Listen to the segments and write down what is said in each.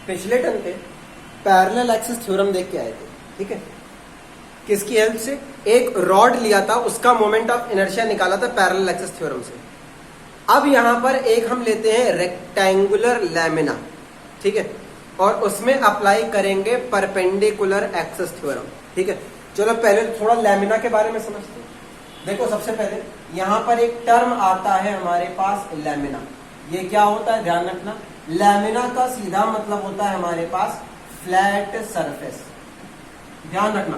पिछले टर्म पे parallel axis theorem देख के आए थे, ठीक है। किसकी हेल्प से? एक रॉड लिया था, उसका मोमेंट ऑफ इनर्शिया निकाला था पैरेलल एक्सिस थ्योरम से। अब यहां पर एक हम लेते हैं रेक्टेंगुलर लैमिना, ठीक है, और उसमें अप्लाई करेंगे परपेंडिकुलर एक्सिस थ्योरम, ठीक है। चलो पहले थोड़ा लैमिना के बारे में समझते हैं। देखो सबसे पहले यहां पर एक टर्म आता है हमारे पास लैमिना। ये क्या होता है ध्यान रखना, लैमिना का सीधा मतलब होता है हमारे पास फ्लैट सरफेस। ध्यान रखना,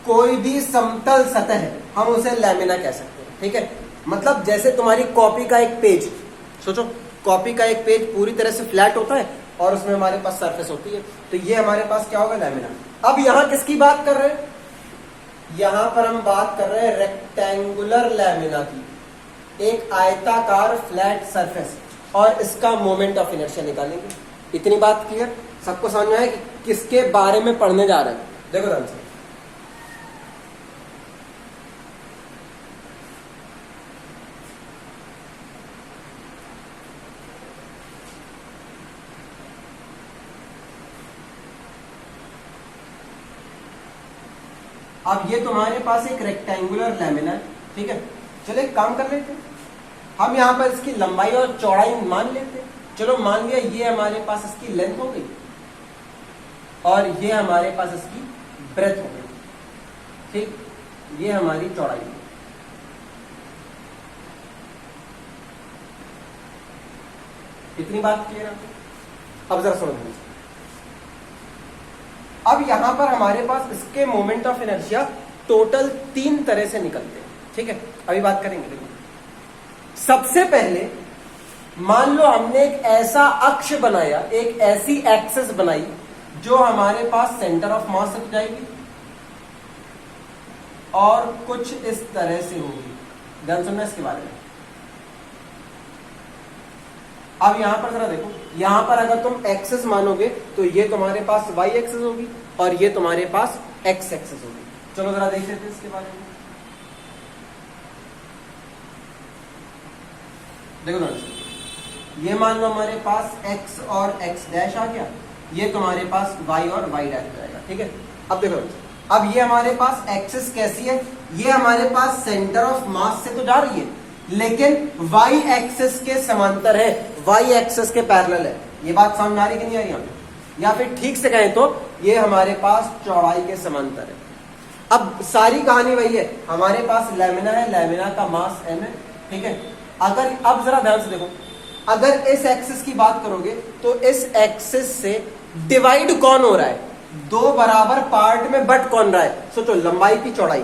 कोई भी समतल सतह हम उसे लैमिना कह सकते हैं, ठीक है। मतलब जैसे तुम्हारी कॉपी का एक पेज, सोचो कॉपी का एक पेज पूरी तरह से फ्लैट होता है और उसमें हमारे पास सरफेस होती है, तो ये हमारे पास क्या होगा? लैमिना। अब यहां किसकी बात कर रहे हैं? यहां पर हम बात कर रहे हैं रेक्टेंगुलर लैमिना की, एक आयताकार फ्लैट सरफेस, और इसका मोमेंट ऑफ इनर्शिया निकालेंगे। इतनी बात क्लियर? सबको समझ में आया कि किसके बारे में पढ़ने जा रहे हैं? देखो ध्यान से, अब ये तुम्हारे पास एक रेक्टेंगुलर लैमिना है, ठीक है। चलो एक काम कर लेते हैं, हम यहां पर इसकी लंबाई और चौड़ाई मान लेते हैं। चलो मान लिया ये हमारे पास इसकी लेंथ हो गई और ये हमारे पास इसकी ब्रेथ हो गई, ठीक, ये हमारी चौड़ाई है। इतनी बात क्लियर है? अब जरा सुनो, अब यहां पर हमारे पास इसके मोमेंट ऑफ इनर्शिया टोटल 3 तरह से निकलते हैं, ठीक है। अभी बात करेंगे। देखो सबसे पहले मान लो हमने एक ऐसा अक्ष बनाया, एक ऐसी एक्सिस बनाई जो हमारे पास सेंटर ऑफ मास तक जाएगी और कुछ इस तरह से होगी। ध्यान सुनना इसके बारे में। अब यहां पर जरा देखो, यहां पर अगर तुम एक्सेस मानोगे तो ये तुम्हारे पास वाई एक्सेस होगी और ये तुम्हारे पास एक्स एक्सेस होगी। चलो जरा देख लेते हैं इसके बारे में। देखो ना, ये मान लो हमारे पास x और x डैश आ गया, ये तुम्हारे पास y और y डैश जाएगा, ठीक है। अब देखो, अब ये हमारे पास एक्सिस कैसी है? ये हमारे पास सेंटर ऑफ मास से तो जा रही है, लेकिन y एक्सिस के समांतर है, y एक्सिस के पैरेलल है। ये बात समझ में आ रही कि नहीं आ रही यहाँ पे? या फिर ठीक से कहें तो ये हमारे पास चौड़ाई के समांतर है। अब सारी कहानी वही है, हमारे पास लैमिना है, लैमिना का मास m है, ठीक है। अगर अब जरा ध्यान से देखो, अगर इस एक्सिस की बात करोगे तो इस एक्सिस से डिवाइड कौन हो रहा है? 2 बराबर पार्ट में बट कौन रहा है? सोचो, लंबाई की चौड़ाई,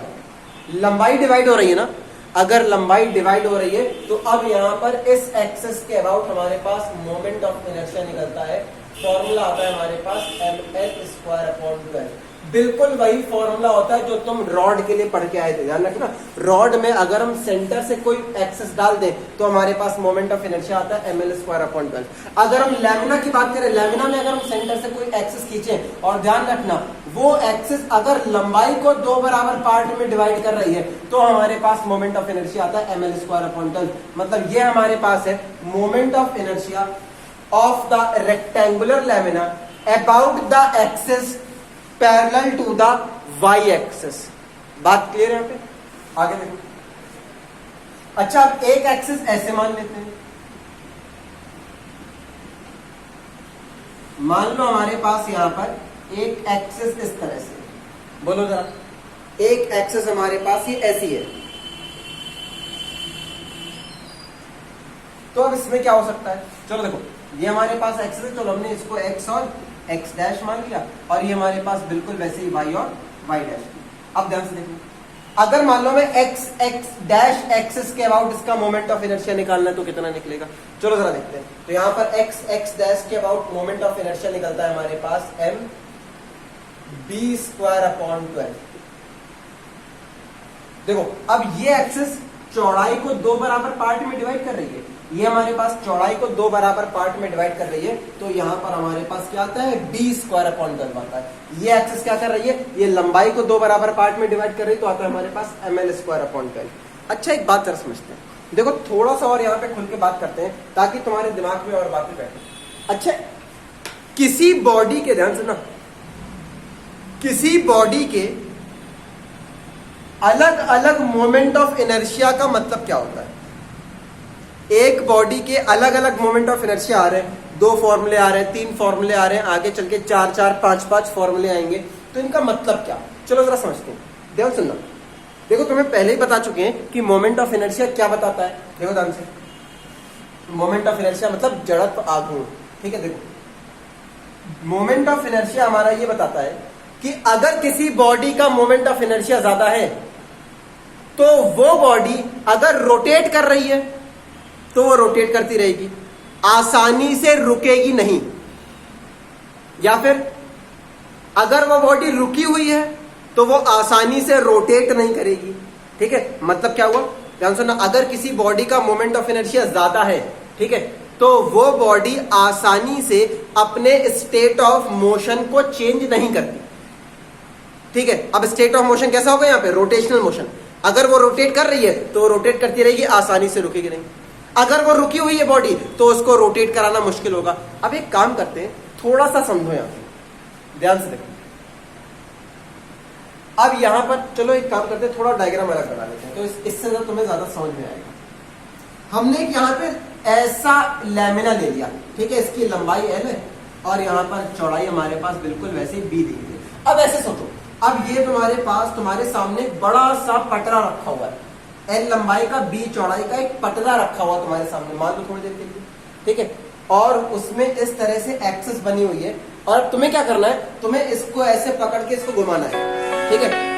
लंबाई डिवाइड हो रही है ना। अगर लंबाई डिवाइड हो रही है तो अब यहां पर इस एक्सिस के अबाउट हमारे पास मोमेंट ऑफ इनर्शिया निकलता है। फॉर्मूला आता है हमारे पास mL²/12। बिल्कुल वही फॉर्मूला होता है जो तुम रॉड के लिए पढ़ के आए थे। ध्यान रखना, रॉड में अगर हम सेंटर से कोई एक्सिस डाल दें तो हमारे पास मोमेंट ऑफ इनर्शिया आता है mL²/12। अगर हम लैमिना की बात करें, लैमिना में अगर हम सेंटर से कोई एक्सिस खींचे, और ध्यान रखना वो एक्सिस अगर लंबाई को 2 बराबर पार्ट में डिवाइड कर रही है तो हमारे पास मोमेंट ऑफ इनर्शिया आता है mL²/12। मतलब ये हमारे पास है moment of inertia of the rectangular lamina about the axis parallel to the Y axis. बात क्लियर है यहाँ पे? आगे देखो। अच्छा, अब एक एक्सिस ऐसे मान लेते हैं, मान लो हमारे पास यहां पर एक एक्सिस इस तरह से, बोलो जरा, एक एक्सिस हमारे पास ये ऐसी है, तो अब इसमें क्या हो सकता है? चलो देखो, ये हमारे पास एक्सिस है, चलो हमने इसको एक्स और एक्स डैश मान लिया, और ये हमारे पास बिल्कुल वैसे ही वाई और वाई डैश। अब ध्यान से देखो, अगर मान लो मैं एक्स एक्स डैश एक्सिस के अबाउट इसका मोमेंट ऑफ इनर्शिया निकालना है तो कितना निकलेगा? चलो जरा देखते हैं। तो यहाँ पर एक्स एक्स डैश के अबाउट मोमेंट ऑफ इनर्शिया निकलता है हमारे पास mB²/12। देखो, अब ये एक्सिस चौड़ाई को 2 बराबर पार्ट में डिवाइड कर रही है, ये हमारे पास चौड़ाई को 2 बराबर पार्ट में डिवाइड कर रही है, तो यहां पर हमारे पास क्या आता है? B²/12 आता है। ये एक्सिस क्या कर रही है? ये लंबाई को 2 बराबर पार्ट में डिवाइड कर रही है, तो आता है हमारे पास mL²/12। अच्छा, एक बात जरा समझते हैं। देखो, थोड़ा सा और यहाँ पे खुल के बात करते हैं ताकि तुम्हारे दिमाग में और बातें बैठे। अच्छा, किसी बॉडी के, ध्यान सुनना, किसी बॉडी के अलग अलग मोमेंट ऑफ इनर्शिया का मतलब क्या होता है? एक बॉडी के अलग अलग मोमेंट ऑफ इनर्शिया आ रहे हैं, 2 फॉर्मूले आ रहे हैं, 3 फॉर्मूले आ रहे हैं, आगे चल के 4 4 5 5 फॉर्मूले आएंगे, तो इनका मतलब क्या? चलो जरा समझते हैं, ध्यान सुनना। देखो तुम्हें पहले ही बता चुके हैं कि मोमेंट ऑफ इनर्शिया क्या बताता है। देखो ध्यान से, मोमेंट ऑफ इनर्शिया मतलब जड़त्व आघूर्ण, ठीक है। देखो मोमेंट ऑफ इनर्शिया हमारा ये बताता है कि अगर किसी बॉडी का मोमेंट ऑफ इनर्शिया ज्यादा है तो वो बॉडी अगर रोटेट कर रही है तो वो रोटेट करती रहेगी, आसानी से रुकेगी नहीं। या फिर अगर वो बॉडी रुकी हुई है तो वो आसानी से रोटेट नहीं करेगी, ठीक है। मतलब क्या हुआ, ध्यान सुनना, अगर किसी बॉडी का मोमेंट ऑफ इनर्शिया ज्यादा है, ठीक है, तो वो बॉडी आसानी से अपने स्टेट ऑफ मोशन को चेंज नहीं करती, ठीक है। अब स्टेट ऑफ मोशन कैसा होगा यहाँ पे? Rotational motion. अगर वो रोटेट कर रही है तो वो रोटेट करती रहेगी, आसानी से रुकेगी नहीं। अगर वो रुकी हुई है बॉडी तो उसको रोटेट कराना मुश्किल होगा। अब एक काम करते हैं, थोड़ा सा समझो यहां पे, ध्यान से देखो। अब यहां पर चलो एक काम करते हैं, थोड़ा डायग्राम अलग बना लेते हैं, तो इससे तुम्हें ज्यादा समझ में आएगा। हमने यहां पे ऐसा लैमिना ले लिया, ठीक है, इसकी लंबाई L है और यहां पर चौड़ाई हमारे पास बिल्कुल वैसे B दी गई है। अब ऐसे सोचो, अब ये तुम्हारे पास, तुम्हारे सामने बड़ा सा पटरा रखा हुआ है, L लंबाई का B चौड़ाई का एक पटरा रखा हुआ तुम्हारे सामने, मान लो थोड़ी देर के लिए, ठीक है, और उसमें इस तरह से एक्सिस बनी हुई है और तुम्हें क्या करना है, तुम्हें इसको ऐसे पकड़ के इसको घुमाना है, ठीक है।